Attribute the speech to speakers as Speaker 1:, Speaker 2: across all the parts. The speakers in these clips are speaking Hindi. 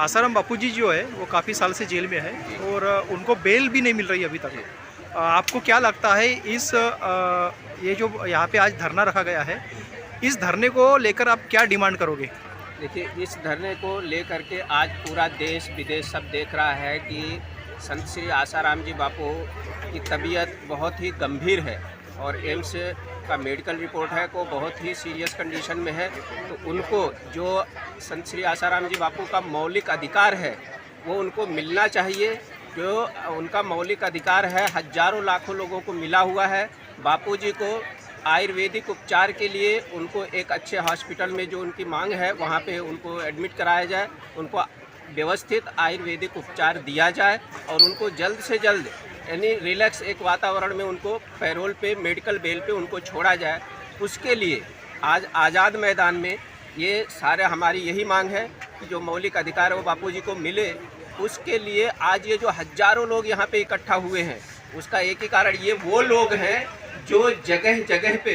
Speaker 1: आसाराम बापूजी जो है वो काफ़ी साल से जेल में है और उनको बेल भी नहीं मिल रही अभी तक। आपको क्या लगता है इस ये जो यहाँ पे आज धरना रखा गया है, इस धरने को लेकर आप क्या डिमांड करोगे?
Speaker 2: देखिए, इस धरने को लेकर के आज पूरा देश विदेश सब देख रहा है कि संत श्री आसाराम जी बापू की तबीयत बहुत ही गंभीर है और एम्स का मेडिकल रिपोर्ट है को बहुत ही सीरियस कंडीशन में है। तो उनको जो संत श्री आसाराम जी बापू का मौलिक अधिकार है वो उनको मिलना चाहिए। जो उनका मौलिक अधिकार है हजारों लाखों लोगों को मिला हुआ है। बापूजी को आयुर्वेदिक उपचार के लिए उनको एक अच्छे हॉस्पिटल में जो उनकी मांग है वहाँ पे उनको एडमिट कराया जाए, उनको व्यवस्थित आयुर्वेदिक उपचार दिया जाए और उनको जल्द से जल्द यानी रिलैक्स एक वातावरण में उनको पैरोल पे मेडिकल बेल पे उनको छोड़ा जाए। उसके लिए आज आज़ाद मैदान में ये सारे हमारी यही मांग है कि जो मौलिक अधिकार है वो बापूजी को मिले। उसके लिए आज ये जो हजारों लोग यहाँ पे इकट्ठा हुए हैं उसका एक ही कारण, ये वो लोग हैं जो जगह जगह पे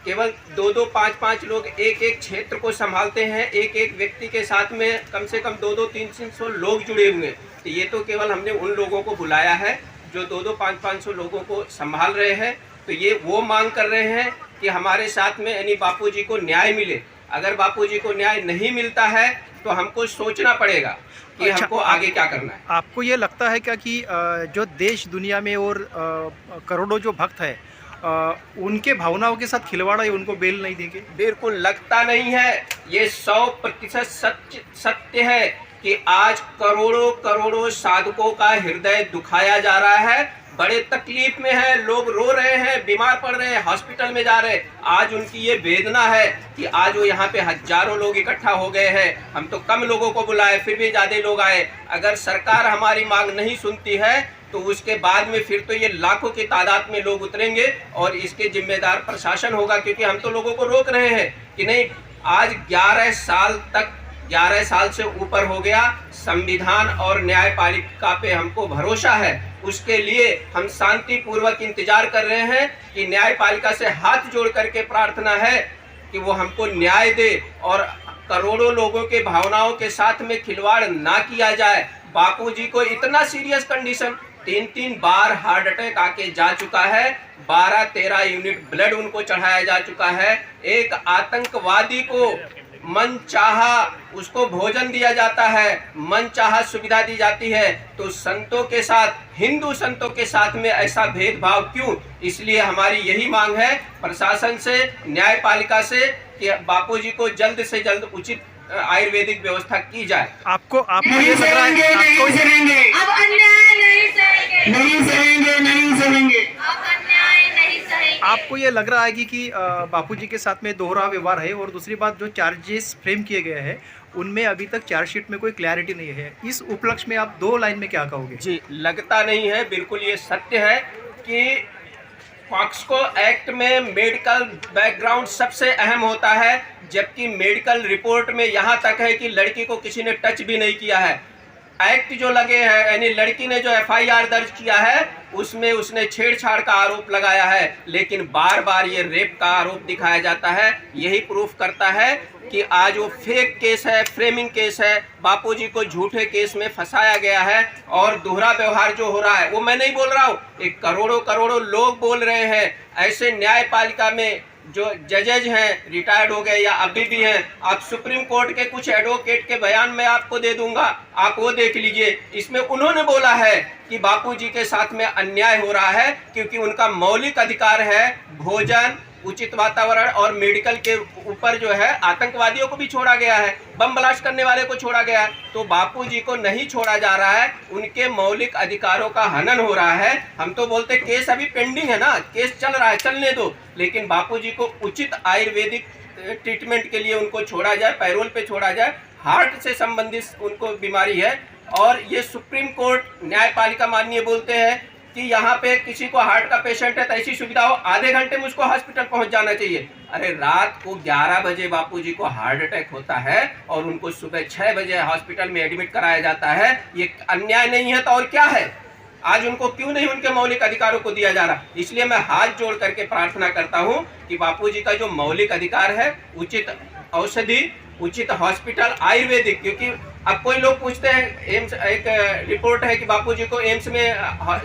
Speaker 2: केवल 2-2, 5-5 लोग एक एक क्षेत्र को संभालते हैं। एक एक व्यक्ति के साथ में कम से कम 2-2, 300 लोग जुड़े हुए हैं। तो ये तो केवल हमने उन लोगों को बुलाया है जो 2-2, 500 लोगों को संभाल रहे हैं। तो ये वो मांग कर रहे हैं कि हमारे साथ में यानी बापूजी को न्याय मिले। अगर बापूजी को न्याय नहीं मिलता है तो हमको सोचना पड़ेगा कि हमको आगे क्या करना है।
Speaker 1: आपको ये लगता है क्या कि जो देश दुनिया में और करोड़ों जो भक्त है उनके भावनाओं के साथ खिलवाड़ है, उनको बेल नहीं देंगे?
Speaker 2: बिल्कुल लगता नहीं है। ये 100% सत्य है कि आज करोड़ों करोड़ों साधकों का हृदय दुखाया जा रहा है। बड़े तकलीफ में है, लोग रो रहे हैं, बीमार पड़ रहे हैं, हॉस्पिटल में जा रहे हैं। आज उनकी ये वेदना है कि आज वो यहाँ पे हजारों लोग इकट्ठा हो गए हैं। हम तो कम लोगों को बुलाए, फिर भी ज्यादा लोग आए। अगर सरकार हमारी मांग नहीं सुनती है तो उसके बाद में फिर तो ये लाखों की तादाद में लोग उतरेंगे और इसके जिम्मेदार प्रशासन होगा। क्योंकि हम तो लोगों को रोक रहे हैं कि नहीं, आज 11 साल से ऊपर हो गया, संविधान और न्यायपालिका पे हमको भरोसा है। उसके लिए हम शांतिपूर्वक इंतजार कर रहे हैं कि न्यायपालिका से हाथ जोड़ करके प्रार्थना है कि वो हमको न्याय दे और करोड़ों लोगों के भावनाओं के साथ में खिलवाड़ ना किया जाए। बापूजी को इतना सीरियस कंडीशन, 3 बार हार्ट अटैक आके जा चुका है, 12-13 यूनिट ब्लड उनको चढ़ाया जा चुका है। एक आतंकवादी को मनचाहा उसको भोजन दिया जाता है, मनचाहा सुविधा दी जाती है, तो संतों के साथ, हिंदू संतों के साथ में ऐसा भेदभाव क्यों? इसलिए हमारी यही मांग है प्रशासन से, न्यायपालिका से कि बापूजी को जल्द से जल्द उचित आयुर्वेदिक व्यवस्था की जाए।
Speaker 1: आपको ये लग रहा है
Speaker 3: नहीं सहेंगे, अब अन्याय नहीं सहेंगे, नहीं सहेंगे, नहीं सहेंगे, अब अन्याय नहीं सहेंगे।
Speaker 1: आपको ये लग रहा है कि बापूजी के साथ में दोहरा व्यवहार है और दूसरी बात जो चार्जेस फ्रेम किए गए हैं उनमें अभी तक चार्जशीट में कोई क्लैरिटी नहीं है। इस उपलक्ष्य में आप 2 लाइन में क्या कहोगे?
Speaker 2: जी, लगता नहीं है, बिल्कुल ये सत्य है कि पॉक्सो एक्ट में मेडिकल बैकग्राउंड सबसे अहम होता है, जबकि मेडिकल रिपोर्ट में यहाँ तक है कि लड़की को किसी ने टच भी नहीं किया है। एक्ट जो लगे हैं यानी लड़की ने जो FIR दर्ज किया है उसमें उसने छेड़छाड़ का आरोप लगाया है, लेकिन बार बार ये रेप का आरोप दिखाया जाता है। यही प्रूफ करता है कि आज वो फेक केस है, फ्रेमिंग केस है, बापूजी को झूठे केस में फंसाया गया है और दोहरा व्यवहार जो हो रहा है वो मैं नहीं बोल रहा हूँ, एक करोड़ों करोड़ों लोग बोल रहे हैं। ऐसे न्यायपालिका में जो जजेज हैं, रिटायर्ड हो गए या अभी भी हैं, आप सुप्रीम कोर्ट के कुछ एडवोकेट के बयान में आपको दे दूंगा, आप वो देख लीजिए। इसमें उन्होंने बोला है कि बापूजी के साथ में अन्याय हो रहा है क्योंकि उनका मौलिक अधिकार है भोजन, उचित वातावरण और मेडिकल के ऊपर जो है आतंकवादियों को भी छोड़ा गया है, बम ब्लास्ट करने वाले को छोड़ा गया है, तो बापूजी को नहीं छोड़ा जा रहा है। उनके मौलिक अधिकारों का हनन हो रहा है। हम तो बोलते केस अभी पेंडिंग है ना, केस चल रहा है, चलने दो, लेकिन बापूजी को उचित आयुर्वेदिक ट्रीटमेंट के लिए उनको छोड़ा जाए, पैरोल पे छोड़ा जाए। हार्ट से संबंधित उनको बीमारी है और ये सुप्रीम कोर्ट न्यायपालिका माननीय बोलते हैं कि यहाँ पे किसी को हार्ट का पेशेंट है तो ऐसी सुविधा हो, आधे घंटे में उसको हॉस्पिटल पहुंच जाना चाहिए। अरे रात को 11 बजे बापूजी को हार्ट अटैक होता है और उनको सुबह 6 बजे हॉस्पिटल में एडमिट कराया जाता है। ये अन्याय नहीं है तो और क्या है? आज उनको क्यों नहीं उनके मौलिक अधिकारों को दिया जा रहा? इसलिए मैं हाथ जोड़ करके प्रार्थना करता हूँ कि बापूजी का जो मौलिक अधिकार है, उचित औषधि उचित हॉस्पिटल आयुर्वेदिक, क्योंकि अब कोई लोग पूछते हैं एम्स, एक रिपोर्ट है कि बापूजी को एम्स में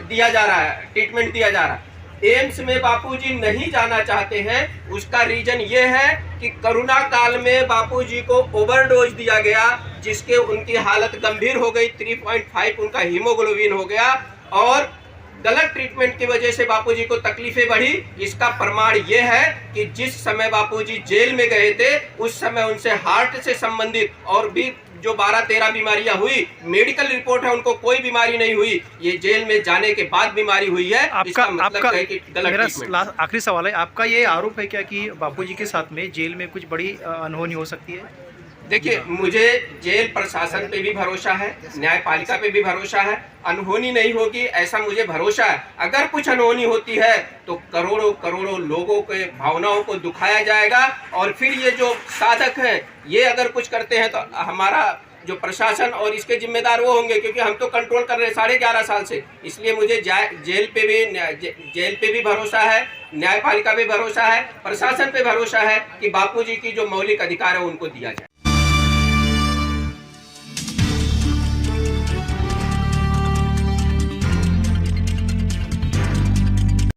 Speaker 2: दिया जा रहा है, ट्रीटमेंट दिया जा रहा है। एम्स में बापूजी नहीं जाना चाहते हैं, उसका रीजन ये है कि कोरोना काल में बापूजी को ओवरडोज दिया गया, जिसके उनकी हालत गंभीर हो गई, 3.5 उनका हीमोग्लोबिन हो गया, और गलत ट्रीटमेंट की वजह से बापूजी को तकलीफें बढ़ी। इसका प्रमाण ये है कि जिस समय बापूजी जेल में गए थे उस समय उनसे हार्ट से संबंधित और भी जो 12-13 बीमारियां हुई, मेडिकल रिपोर्ट है उनको कोई बीमारी नहीं हुई, ये जेल में जाने के बाद बीमारी हुई है। इसका मतलब है कि गलत ट्रीटमेंट।
Speaker 1: मेरा आखिरी सवाल है, आपका ये आरोप है क्या कि बापूजी के साथ में जेल में कुछ बड़ी अनहोनी हो सकती है?
Speaker 2: देखिए, मुझे जेल प्रशासन पे भी भरोसा है, न्यायपालिका पे भी भरोसा है, अनहोनी नहीं होगी ऐसा मुझे भरोसा है। अगर कुछ अनहोनी होती है तो करोड़ों करोड़ों लोगों के भावनाओं को दुखाया जाएगा, और फिर ये जो साधक हैं ये अगर कुछ करते हैं तो हमारा जो प्रशासन और इसके जिम्मेदार वो होंगे, क्योंकि हम तो कंट्रोल कर रहे हैं 11.5 साल से। इसलिए मुझे जेल पे भी भरोसा है, न्यायपालिका पे भरोसा है, प्रशासन पे भरोसा है कि बापूजी की जो मौलिक अधिकार है उनको दिया जाए।